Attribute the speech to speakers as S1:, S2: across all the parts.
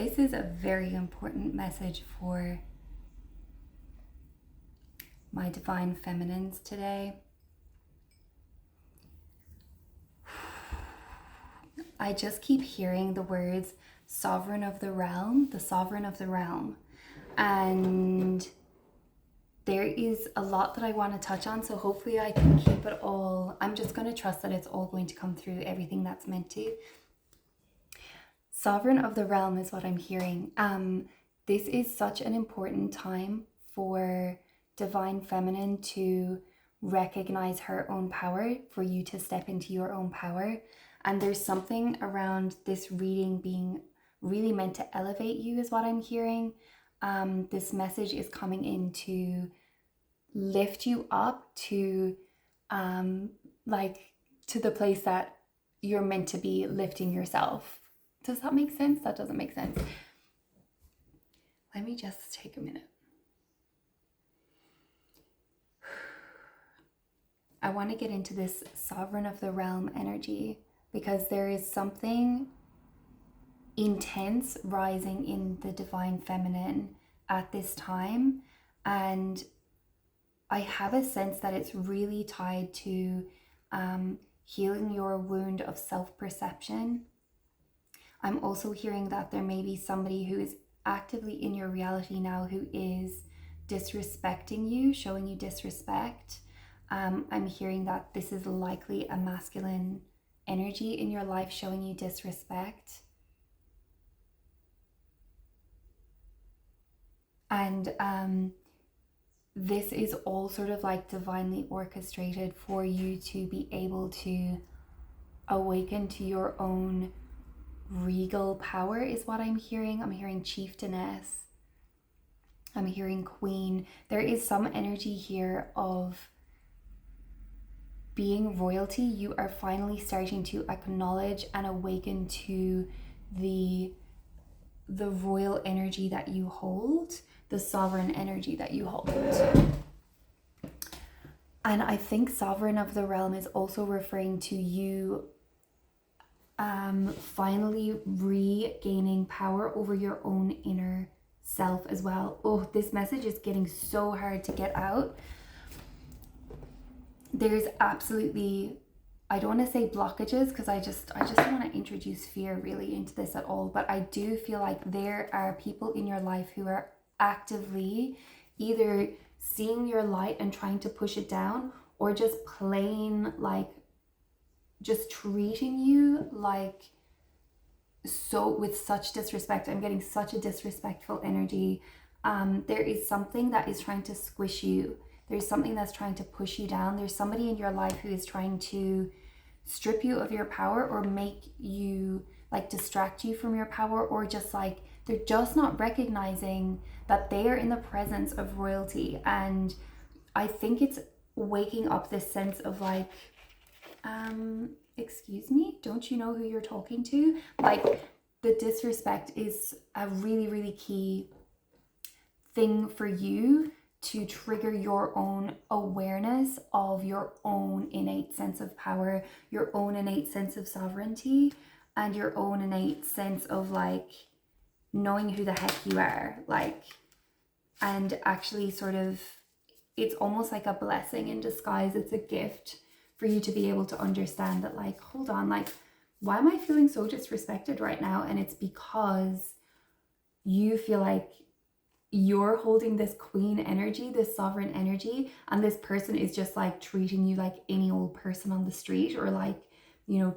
S1: this is a very important message for my divine feminines today. I just keep hearing the words sovereign of the realm, the sovereign of the realm. And there is a lot that I want to touch on, so hopefully I can keep it all. I'm just going to trust that it's all going to come through, everything that's meant to. Sovereign of the realm is what I'm hearing. This is such an important time for divine feminine to recognize her own power, for you to step into your own power. And there's something around this reading being really meant to elevate you is what I'm hearing. This message is coming in to lift you up to to the place that you're meant to be lifting yourself. Does that make sense? That doesn't make sense. Let me just take a minute. I want to get into this sovereign of the realm energy because there is something intense rising in the divine feminine at this time, and I have a sense that it's really tied to healing your wound of self-perception. I'm also hearing that there may be somebody who is actively in your reality now who is disrespecting you, showing you disrespect. I'm hearing that this is likely a masculine energy in your life showing you disrespect. And this is all sort of like divinely orchestrated for you to be able to awaken to your own regal power is what I'm hearing. I'm hearing chieftainess. I'm hearing queen. There is some energy here of being royalty. You are finally starting to acknowledge and awaken to the royal energy that you hold, the sovereign energy that you hold. And I think sovereign of the realm is also referring to you finally regaining power over your own inner self as well. Oh, this message is getting so hard to get out. There's absolutely, I don't want to say blockages because I just don't want to introduce fear really into this at all, but I do feel like there are people in your life who are actively either seeing your light and trying to push it down, or just plain like just treating you like so with such disrespect. I'm getting such a disrespectful energy. There is something that is trying to squish you. There's something that's trying to push you down. There's somebody in your life who is trying to strip you of your power, or make you like distract you from your power, or just like they're just not recognizing that they are in the presence of royalty. And I think it's waking up this sense of like, excuse me, don't you know who you're talking to? Like, the disrespect is a really, really key thing for you to trigger your own awareness of your own innate sense of power, your own innate sense of sovereignty, and your own innate sense of like knowing who the heck you are, like, and actually sort of, it's almost like a blessing in disguise. It's a gift for you to be able to understand that, like, hold on, like, why am I feeling so disrespected right now? And it's because you feel like you're holding this queen energy, this sovereign energy, and this person is just like treating you like any old person on the street, or like, you know,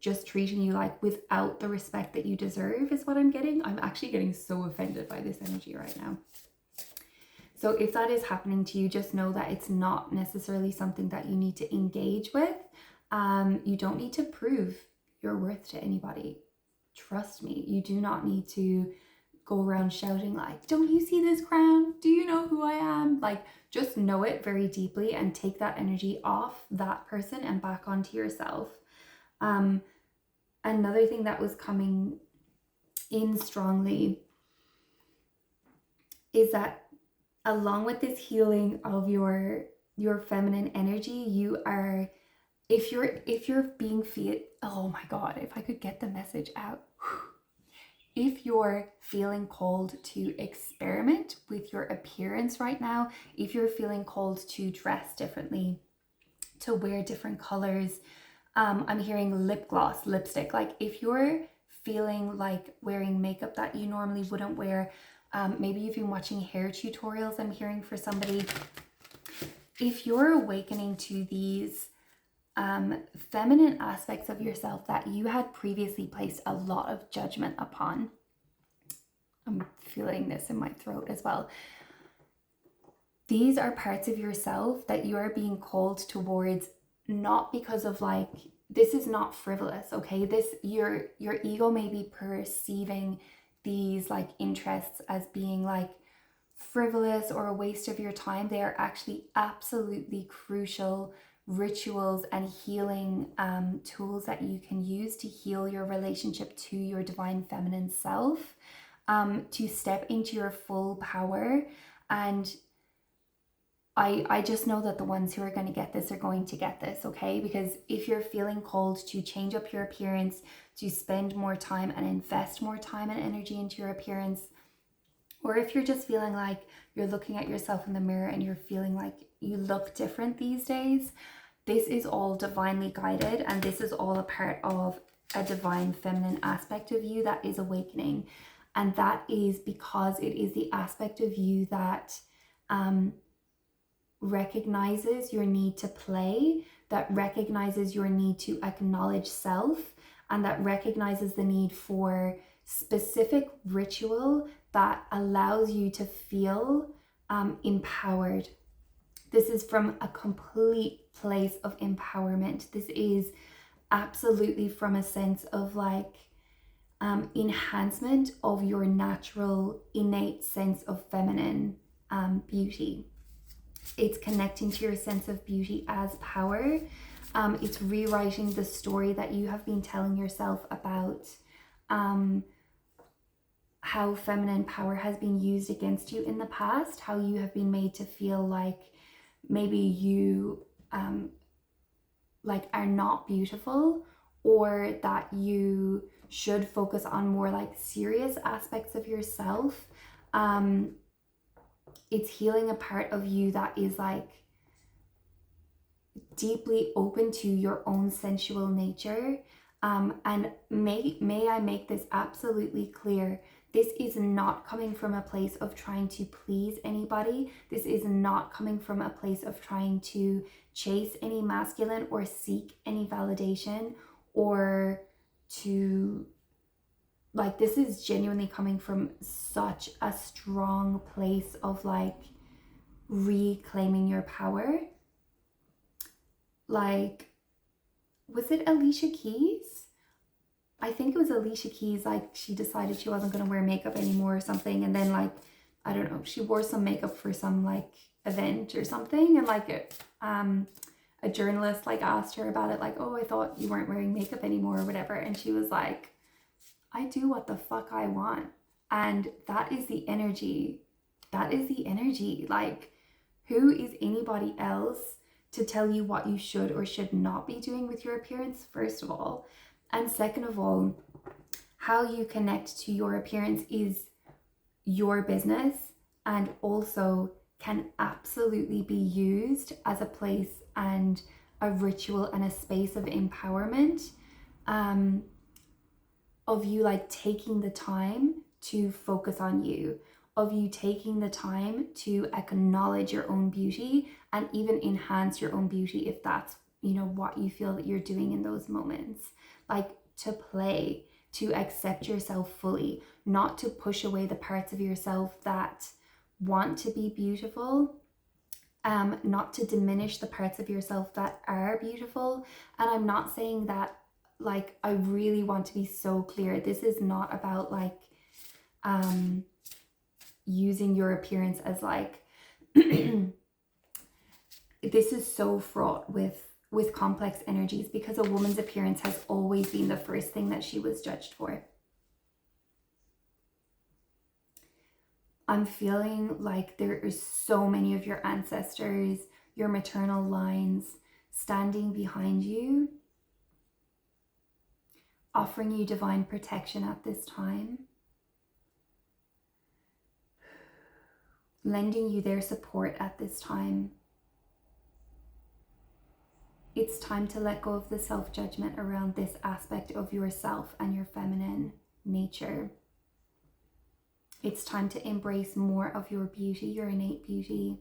S1: just treating you like without the respect that you deserve is what I'm getting. I'm actually getting so offended by this energy right now. So if that is happening to you, just know that it's not necessarily something that you need to engage with. You don't need to prove your worth to anybody. Trust me, you do not need to go around shouting like, don't you see this crown? Do you know who I am? Like, just know it very deeply and take that energy off that person and back onto yourself. Another thing that was coming in strongly is that along with this healing of your feminine energy, you are, if you're being oh my god, if I could get the message out. if you're feeling called to experiment with your appearance right now, if you're feeling called to dress differently, to wear different colors, I'm hearing lip gloss, lipstick. Like if you're feeling like wearing makeup that you normally wouldn't wear, maybe you've been watching hair tutorials, I'm hearing for somebody. If you're awakening to these feminine aspects of yourself that you had previously placed a lot of judgment upon, I'm feeling this in my throat as well. These are parts of yourself that you are being called towards, not because of like, this is not frivolous, okay? This, your ego may be perceiving these like interests as being like frivolous or a waste of your time. They are actually absolutely crucial rituals and healing tools that you can use to heal your relationship to your divine feminine self, to step into your full power. And I just know that the ones who are going to get this are going to get this, okay? Because if you're feeling called to change up your appearance, to spend more time and invest more time and energy into your appearance, or if you're just feeling like you're looking at yourself in the mirror and you're feeling like you look different these days, this is all divinely guided, and this is all a part of a divine feminine aspect of you that is awakening. And that is because it is the aspect of you that recognizes your need to play, that recognizes your need to acknowledge self, and that recognizes the need for specific ritual that allows you to feel empowered. This is from a complete place of empowerment. This is absolutely from a sense of like enhancement of your natural innate sense of feminine beauty. It's connecting to your sense of beauty as power. It's rewriting the story that you have been telling yourself about how feminine power has been used against you in the past, how you have been made to feel like maybe you like are not beautiful, or that you should focus on more like serious aspects of yourself. It's healing a part of you that is like deeply open to your own sensual nature. And may I make this absolutely clear. This is not coming from a place of trying to please anybody. This is not coming from a place of trying to chase any masculine or seek any validation, or to like, this is genuinely coming from such a strong place of like reclaiming your power. Like, was it Alicia Keys? I think it was Alicia Keys. Like, she decided she wasn't going to wear makeup anymore or something, and then like, I don't know, she wore some makeup for some like event or something, and like a journalist like asked her about it, like, oh, I thought you weren't wearing makeup anymore or whatever, and she was like, I do what the fuck I want. And that is the energy. That is the energy. Like, who is anybody else to tell you what you should or should not be doing with your appearance, first of all? And second of all, how you connect to your appearance is your business, and also can absolutely be used as a place and a ritual and a space of empowerment. Of you like taking the time to focus on you, of you taking the time to acknowledge your own beauty and even enhance your own beauty if that's, you know, what you feel that you're doing in those moments. Like, to play, to accept yourself fully, not to push away the parts of yourself that want to be beautiful, not to diminish the parts of yourself that are beautiful. And I'm not saying that, like, I really want to be so clear, this is not about like using your appearance as like this is so fraught with complex energies, because a woman's appearance has always been the first thing that she was judged for. I'm feeling like there are so many of your ancestors, your maternal lines, standing behind you, offering you divine protection at this time. lending you their support at this time. It's time to let go of the self-judgment around this aspect of yourself and your feminine nature. It's time to embrace more of your beauty, your innate beauty.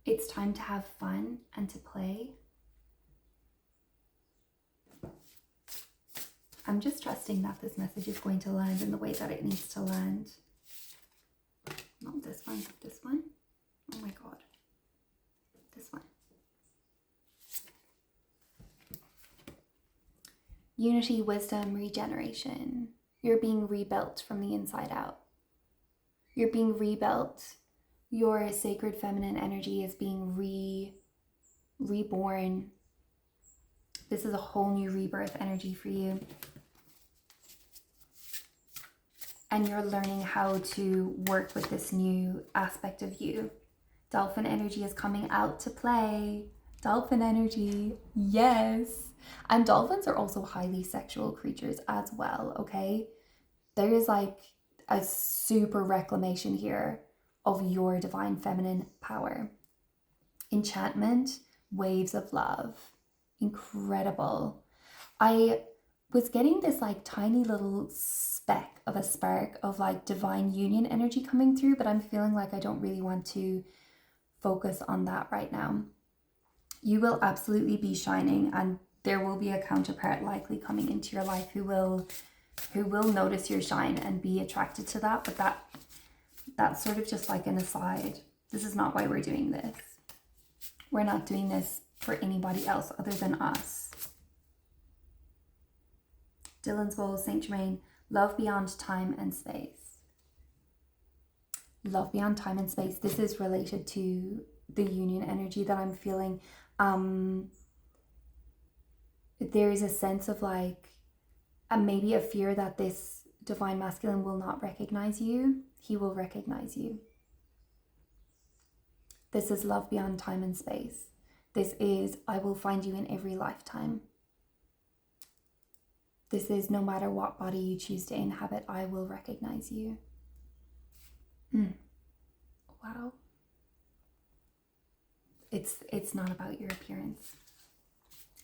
S1: It's time to have fun and to play. I'm just trusting that this message is going to land in the way that it needs to land. Not this one, this one. Oh my God. This one. Unity, wisdom, regeneration. You're being rebuilt from the inside out. You're being rebuilt. Your sacred feminine energy is being reborn. This is a whole new rebirth energy for you. And you're learning how to work with this new aspect of you. Dolphin energy is coming out to play. Dolphin energy, yes. And dolphins are also highly sexual creatures as well, okay? There is like a super reclamation here of your divine feminine power. Enchantment, waves of love, incredible. I was getting this like tiny little speck of a spark of like divine union energy coming through, but I'm feeling like I don't really want to focus on that right now. You will absolutely be shining, and there will be a counterpart likely coming into your life who will notice your shine and be attracted to that, but that's sort of just like an aside. This is not why we're doing this. We're not doing this for anybody else other than us. Dylan's Bowl, Saint Germain, love beyond time and space. Love beyond time and space. This is related to the union energy that I'm feeling. There is a sense of like, maybe a fear that this divine masculine will not recognize you. He will recognize you. This is love beyond time and space. This is, I will find you in every lifetime. This is, no matter what body you choose to inhabit, I will recognize you. Wow. It's not about your appearance.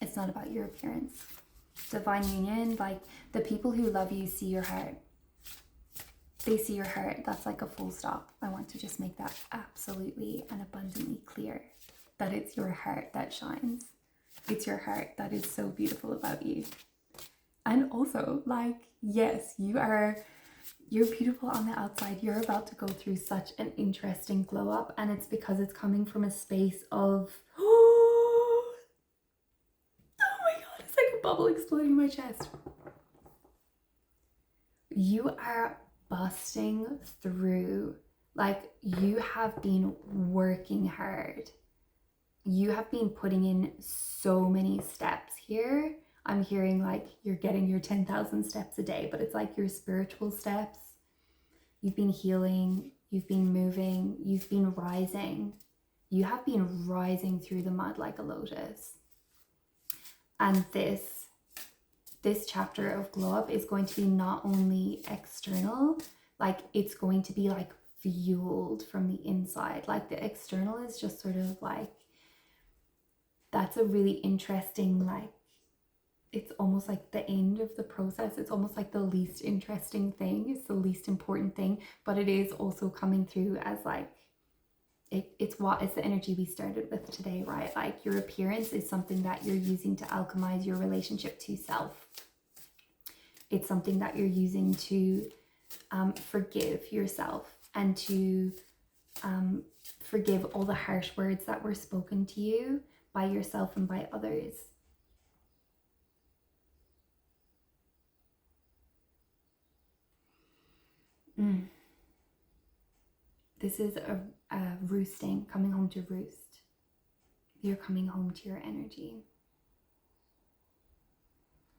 S1: It's not about your appearance. Divine union, like the people who love you see your heart. They see your heart. That's like a full stop. I want to just make that absolutely and abundantly clear that it's your heart that shines. It's your heart that is so beautiful about you. And also, like, yes, you're beautiful on the outside. You're about to go through such an interesting glow up, and it's because it's coming from a space of, oh my God, it's like a bubble exploding in my chest. You are busting through. Like, you have been working hard. You have been putting in so many steps here. I'm hearing like you're getting your 10,000 steps a day, but it's like your spiritual steps. You've been healing, you've been moving, you've been rising. You have been rising through the mud like a lotus. And this chapter of Glow Up is going to be not only external, like it's going to be like fueled from the inside. Like the external is just sort of like, that's a really interesting, like, it's almost like the end of the process. It's almost like the least interesting thing. It's the least important thing, but it is also coming through as like, it's the energy we started with today, right? Like your appearance is something that you're using to alchemize your relationship to self. It's something that you're using to forgive yourself and to forgive all the harsh words that were spoken to you by yourself and by others. This is a roosting, coming home to roost. You're coming home to your energy.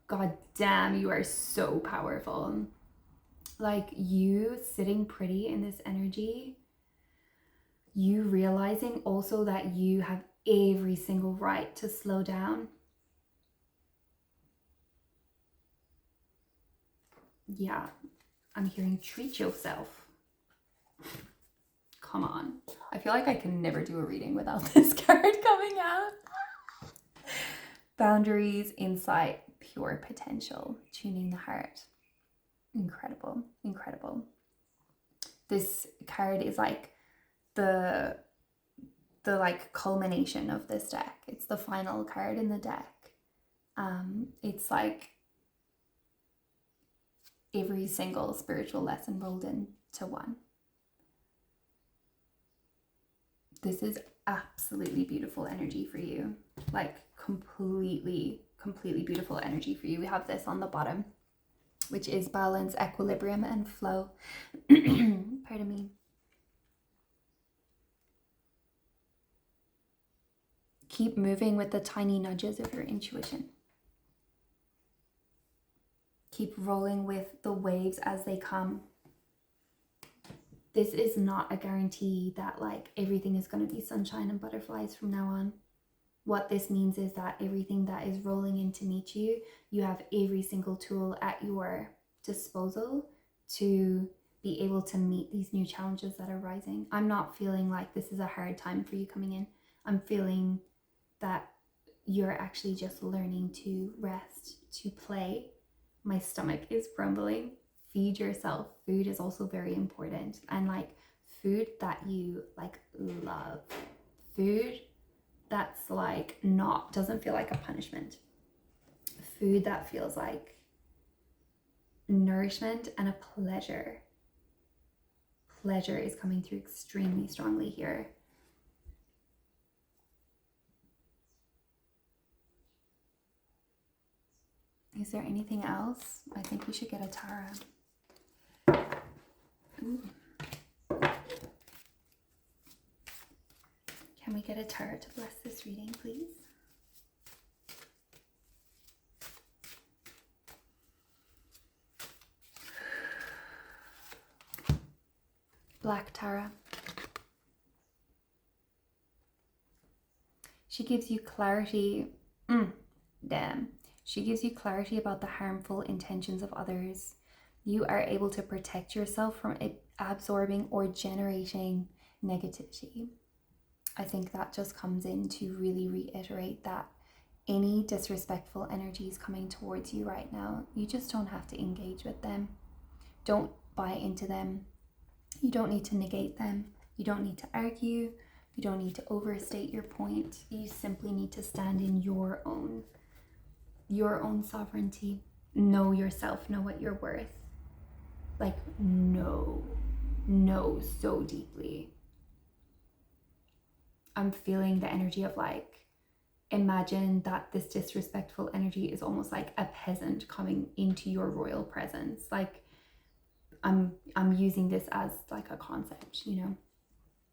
S1: God damn, you are so powerful. Like you sitting pretty in this energy, you realizing also that you have every single right to slow down. Yeah, I'm hearing treat yourself. come on. I feel like I can never do a reading without this card coming out. Boundaries, insight, pure potential, tuning the heart. Incredible, incredible. This card is like the like culmination of this deck. It's the final card in the deck. It's like every single spiritual lesson rolled into one. This is absolutely beautiful energy for you. Like completely beautiful energy for you. We have this on the bottom, which is balance, equilibrium, and flow. Pardon me. Keep moving with the tiny nudges of your intuition. Keep rolling with the waves as they come. This is not a guarantee that like everything is going to be sunshine and butterflies from now on. What this means is that everything that is rolling in to meet you, you have every single tool at your disposal to be able to meet these new challenges that are rising. I'm not feeling like this is a hard time for you coming in. I'm feeling that you're actually just learning to rest, to play. My stomach is grumbling. Feed yourself. Food is also very important. And like food that you like love. Food that's like doesn't feel like a punishment. Food that feels like nourishment and a pleasure. Pleasure is coming through extremely strongly here. Is there anything else? I think we should get a Tara. Ooh. Can we get a Tara to bless this reading, please? Black Tara. She gives you clarity. Damn. She gives you clarity about the harmful intentions of others. You are able to protect yourself from absorbing or generating negativity. I think that just comes in to really reiterate that any disrespectful energies coming towards you right now, you just don't have to engage with them. Don't buy into them. You don't need to negate them. You don't need to argue. You don't need to overstate your point. You simply need to stand in your own sovereignty. Know yourself, know what you're worth. Like, know so deeply. I'm feeling the energy of like, imagine that this disrespectful energy is almost like a peasant coming into your royal presence. Like, I'm using this as like a concept, you know.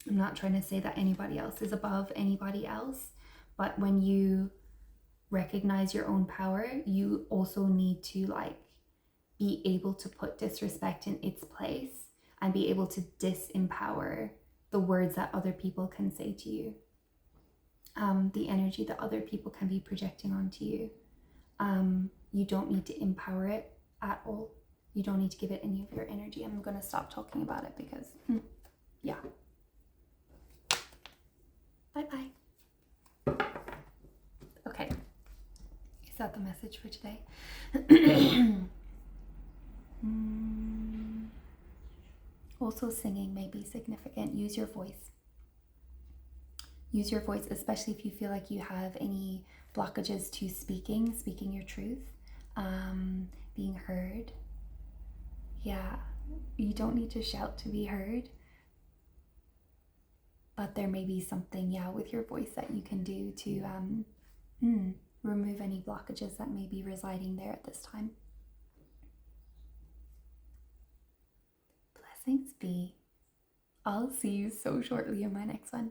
S1: I'm not trying to say that anybody else is above anybody else, but when you recognize your own power, you also need to like be able to put disrespect in its place and be able to disempower the words that other people can say to you, the energy that other people can be projecting onto you. You don't need to empower it at all. You don't need to give it any of your energy. I'm going to stop talking about it because, yeah. Bye-bye. Okay. Is that the message for today? Also, singing may be significant. Use your voice. Use your voice, especially if you feel like you have any blockages to speaking your truth, being heard. Yeah, you don't need to shout to be heard, but there may be something, with your voice that you can do to remove any blockages that may be residing there at this time. Blessings be. I'll see you so shortly in my next one.